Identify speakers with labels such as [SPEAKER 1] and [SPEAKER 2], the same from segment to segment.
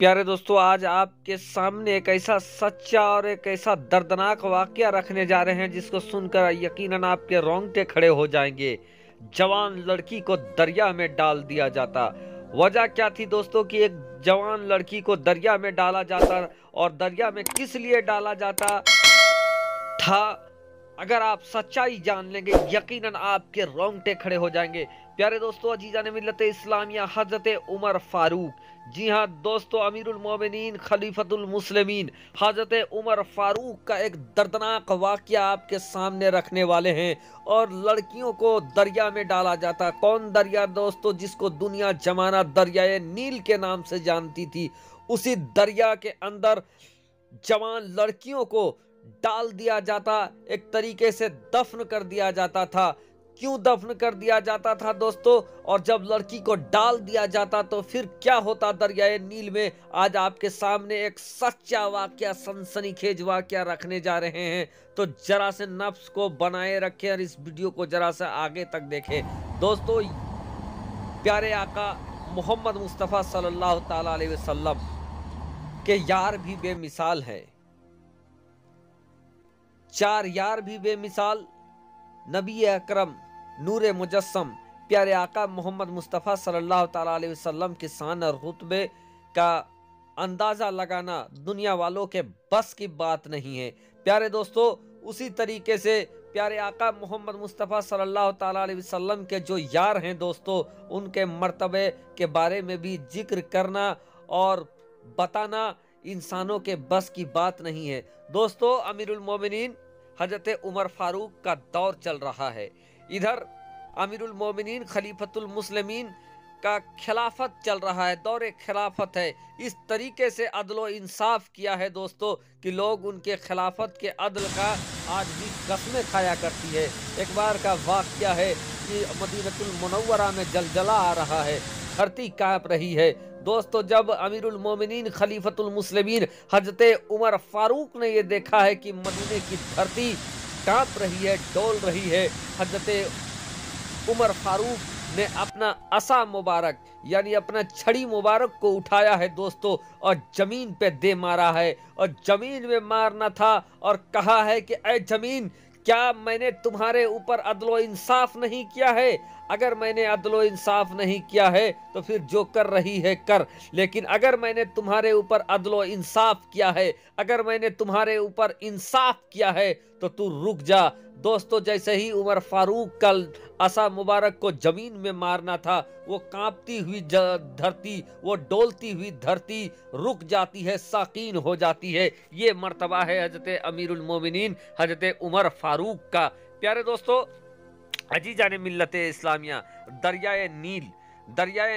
[SPEAKER 1] प्यारे दोस्तों, आज आपके सामने एक ऐसा सच्चा और एक ऐसा दर्दनाक वाकया रखने जा रहे हैं जिसको सुनकर यकीनन आपके रोंगटे खड़े हो जाएंगे। जवान लड़की को दरिया में डाल दिया जाता। वजह क्या थी दोस्तों कि एक जवान लड़की को दरिया में डाला जाता, और दरिया में किस लिए डाला जाता था, अगर आप सच्चाई जान लेंगे यकीनन आपके रोंगटे खड़े हो जाएंगे। प्यारे दोस्तों, अजीजा ने मिल्लत इस्लामिया हजरत उमर फारूक, जी हाँ दोस्तों, अमीरुल मोमिनीन खलीफतुल मुस्लिमीन हजरत उमर फारूक का एक दर्दनाक वाकया आपके सामने रखने वाले हैं। और लड़कियों को दरिया में डाला जाता। कौन दरिया दोस्तों? जिसको दुनिया जमाना दरियाए नील के नाम से जानती थी, उसी दरिया के अंदर जवान लड़कियों को डाल दिया जाता, एक तरीके से दफन कर दिया जाता था। क्यों दफन कर दिया जाता था दोस्तों? और जब लड़की को डाल दिया जाता तो फिर क्या होता दरियाए नील में? आज आपके सामने एक सच्चा वाकया, सनसनीखेज वाकया रखने जा रहे हैं। तो जरा से नफ्स को बनाए रखें और इस वीडियो को जरा से आगे तक देखें। दोस्तों, प्यारे आका मोहम्मद मुस्तफ़ा सल्लल्लाहु ताला अलैहि वसल्लम के यार भी बेमिसाल है। चार यार भी बेमिसाल, नबी अकरम नूरे मुजस्सम प्यारे आका मोहम्मद मुस्तफ़ा सल्लल्लाहु ताला अलैहि वसल्लम की शान और रुतबे का अंदाज़ा लगाना दुनिया वालों के बस की बात नहीं है। प्यारे दोस्तों, उसी तरीके से प्यारे आका मोहम्मद मुस्तफ़ा सल्लल्लाहु ताला अलैहि वसल्लम के जो यार हैं दोस्तों, उनके मर्तबे के बारे में भी जिक्र करना और बताना इंसानों के बस की बात नहीं है। दोस्तों, अमीरुल मोमिनीन हजरत उमर फारूक का दौर चल रहा है। इधर अमीरुल मोमिनीन खलीफतुल मुस्लिमीन का खिलाफत चल रहा है, दौरे खिलाफत है। इस तरीके से अदलो इंसाफ किया है दोस्तों कि लोग उनके खिलाफत के अदल का आज भी कसमें खाया करती है। एक बार का वाक़या है कि मदीनतुल मुनव्वरा में जलजला आ रहा है, धरती कांप रही है। दोस्तों, जब अमीरुल मोमिनीन खलीफतुल मुस्लिमीन हजरत उमर फारूक ने ये देखा है कि मदीने की धरती कांप रही है, डोल रही है, हजरत उमर फारूक ने अपना असा मुबारक यानी अपना छड़ी मुबारक को उठाया है दोस्तों, और जमीन पे दे मारा है। और जमीन में मारना था और कहा है कि ऐ जमीन, क्या मैंने तुम्हारे ऊपर अदलो इंसाफ नहीं किया है? अगर मैंने अदलो इंसाफ नहीं किया है तो फिर जो कर रही है कर, लेकिन अगर मैंने तुम्हारे ऊपर अदलो इंसाफ किया है, अगर मैंने तुम्हारे ऊपर इंसाफ किया है तो तू रुक जा। दोस्तों, जैसे ही उमर फारूक का असा मुबारक को जमीन में मारना था, वो कांपती हुई धरती, वो डोलती हुई धरती रुक जाती है, साकीन हो जाती है। ये मर्तबा है हजरत अमीरुल मोमिनीन हजरत उमर फारूक का। प्यारे दोस्तों, अजीजा ने मिल्लत इस्लामिया, दरियाए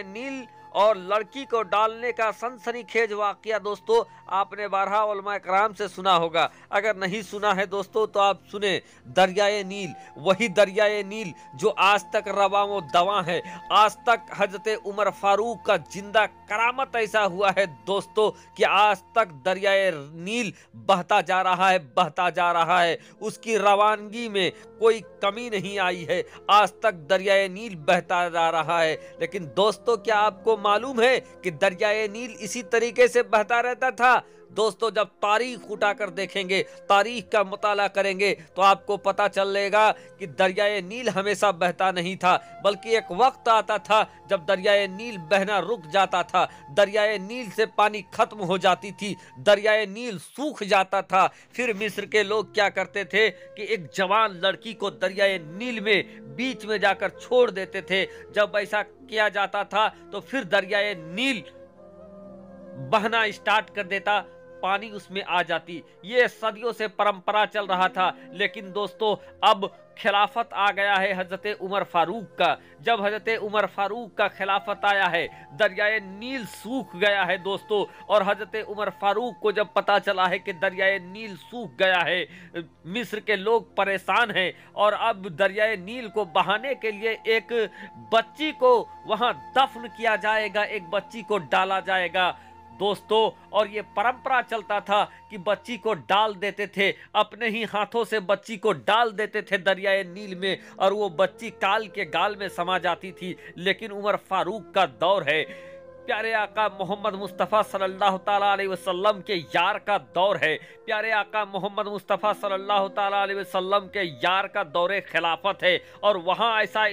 [SPEAKER 1] नील और लड़की को डालने का सनसनीखेज वाकया दोस्तों आपने बारहा उलमा कराम से सुना होगा। अगर नहीं सुना है दोस्तों तो आप सुने। दरियाए नील, वही दरियाए नील जो आज तक रवाओ दवा है। आज तक हजरत उमर फारूक का जिंदा करामत ऐसा हुआ है दोस्तों कि आज तक दरियाए नील बहता जा रहा है, बहता जा रहा है। उसकी रवानगी में कोई कमी नहीं आई है। आज तक दरियाए नील बहता जा रहा है। लेकिन दोस्तों, क्या आपको मालूम है कि दरियाए नील इसी तरीके से बहता रहता था? दोस्तों, जब तारीख उठाकर देखेंगे, तारीख का मुताला करेंगे तो आपको पता चलेगा कि दरियाए नील हमेशा बहता नहीं था, बल्कि एक वक्त आता था जब दरियाए नील बहना रुक जाता था, दरियाए नील से पानी खत्म हो जाती थी, दरियाए नील सूख जाता था। फिर मिस्र के लोग क्या करते थे कि एक जवान लड़की को दरियाए नील में बीच में जाकर छोड़ देते थे। जब ऐसा किया जाता था तो फिर दरियाए नील बहना स्टार्ट कर देता, पानी उसमें आ जाती। ये सदियों से परंपरा चल रहा था। लेकिन दोस्तों, अब खिलाफत आ गया है हजरत उमर फारूक का। जब हजरत उमर फारूक का खिलाफत आया है, दरियाए नील सूख गया है दोस्तों। और हजरत उमर फारूक को जब पता चला है कि दरियाए नील सूख गया है, मिस्र के लोग परेशान हैं, और अब दरियाए नील को बहाने के लिए एक बच्ची को वहां दफन किया जाएगा, एक बच्ची को डाला जाएगा दोस्तों। और ये परंपरा चलता था कि बच्ची को डाल देते थे, अपने ही हाथों से बच्ची को डाल देते थे दरियाए नील में, और वो बच्ची काल के गाल में समा जाती थी। लेकिन उमर फारूक का दौर है, प्यारे आका मोहम्मद मुस्तफ़ा सल्लल्लाहु ताला अलैहि वसल्लम के यार का दौर है। प्यारे आका मोहम्मद मुस्तफ़ा सल्लल्लाहु ताला अलैहि वसल्लम के यार का दौरे खिलाफत है, और वहाँ ऐसा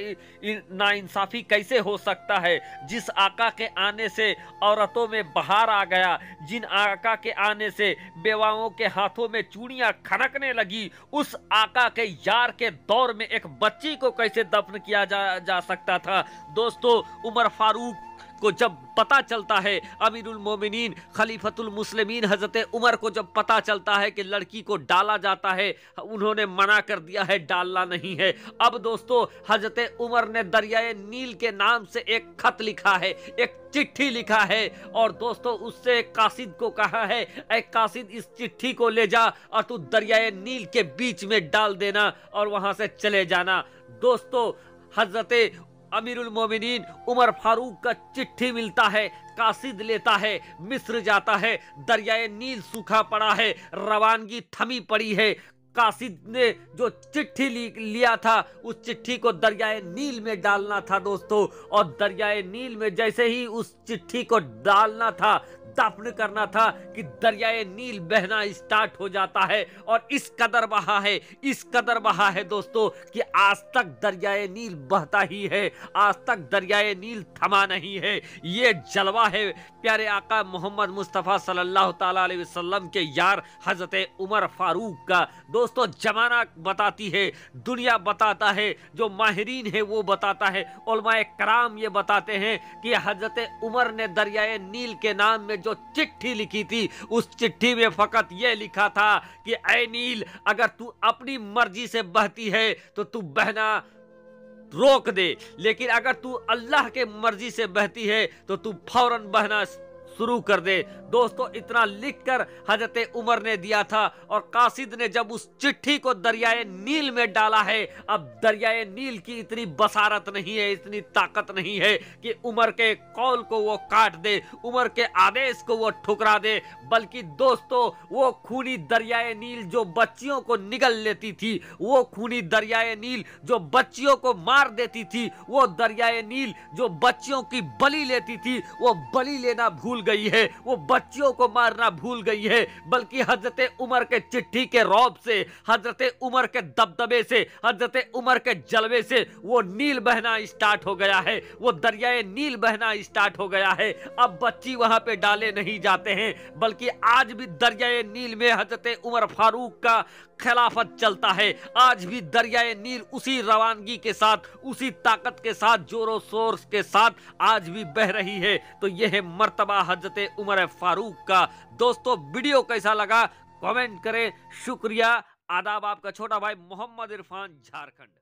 [SPEAKER 1] नाइंसाफ़ी कैसे हो सकता है। जिस आका के आने से औरतों में बहार आ गया, जिन आका के आने से बेवाओं के हाथों में चूड़ियाँ खनकने लगी, उस आका के यार के दौर में एक बच्ची को कैसे दफन किया जा सकता था। दोस्तों, उमर फारूक को जब पता चलता है, अमीरुल मोमिनीन खलीफतुल मुस्लिमीन हजरत उमर को जब पता चलता है कि लड़की को डाला जाता है, उन्होंने मना कर दिया है, डालना नहीं है। अब दोस्तों, हजरत उमर ने दरियाए नील के नाम से एक खत लिखा है, एक चिट्ठी लिखा है, और दोस्तों उससे कासिद को कहा है, ऐ कासिद, इस चिट्ठी को ले जा और तू दरियाए नील के बीच में डाल देना और वहां से चले जाना। दोस्तों, हजरत अमीरुल मोमिनीन उमर फारूक का चिट्ठी मिलता है, कासिद लेता है, मिस्र जाता है, दरियाए नील सूखा पड़ा है, रवानगी थमी पड़ी है। कासिद ने जो चिट्ठी लिया था, उस चिट्ठी को दरियाए नील में डालना था दोस्तों, और दरियाए नील में जैसे ही उस चिट्ठी को डालना था, दफन करना था, कि दरियाए नील बहना स्टार्ट हो जाता है। और इस कदर बहा है, इस कदर बहा है दोस्तों, कि आज तक दरियाए नील बहता ही है, आज तक दरियाए नील थमा नहीं है। ये जलवा है प्यारे आका मोहम्मद मुस्तफ़ा सल्लल्लाहु ताला अलैहि वसल्लम के यार हजरत उमर फारूक का। दोस्तों, जमाना बताती है, दुनिया बताता है, जो माहिरीन है वो बताता है, उलमाए कराम ये बताते हैं कि हजरत उमर ने दरियाए नील के नाम में जो चिट्ठी लिखी थी, उस चिट्ठी में फकत यह लिखा था कि ऐ नील, अगर तू अपनी मर्जी से बहती है तो तू बहना रोक दे, लेकिन अगर तू अल्लाह के मर्जी से बहती है तो तू फौरन बहना शुरू कर दे। दोस्तों, इतना लिखकर हजरत उमर ने दिया था, और कासिद ने जब उस चिट्ठी को दरियाए नील में डाला है, अब दरियाए नील की इतनी बसारत नहीं है, इतनी ताकत नहीं है कि उमर के कौल को वो काट दे, उमर के आदेश को वो ठुकरा दे, बल्कि दोस्तों, वो खूनी दरियाए नील जो बच्चियों को निगल लेती थी, वो खूनी दरियाए नील जो बच्चियों को मार देती थी, वो दरियाए नील जो बच्चियों की बलि लेती थी, वो बलि लेना भूल गई है, वो बच्चियों को मारना भूल गई है, बल्कि हजरत उमर के चिट्ठी के रौब से, हजरत उमर के दबदबे से, हजरत उमर के जलवे से वो नील बहना स्टार्ट हो गया है, वो दरियाए नील बहना स्टार्ट हो गया है। अब बच्ची वहां पे डाले नहीं जाते हैं, बल्कि आज भी दरियाए नील में हजरत उमर फारूक का खिलाफत चलता है। आज भी दरियाए नील उसी रवानगी के साथ, उसी ताकत के साथ, जोरों शोर के साथ आज भी बह रही है। तो यह है मर्तबा हजरत उमर फारूक का। दोस्तों, वीडियो कैसा लगा कमेंट करें। शुक्रिया, आदाब। आपका छोटा भाई मोहम्मद इरफान, झारखंड।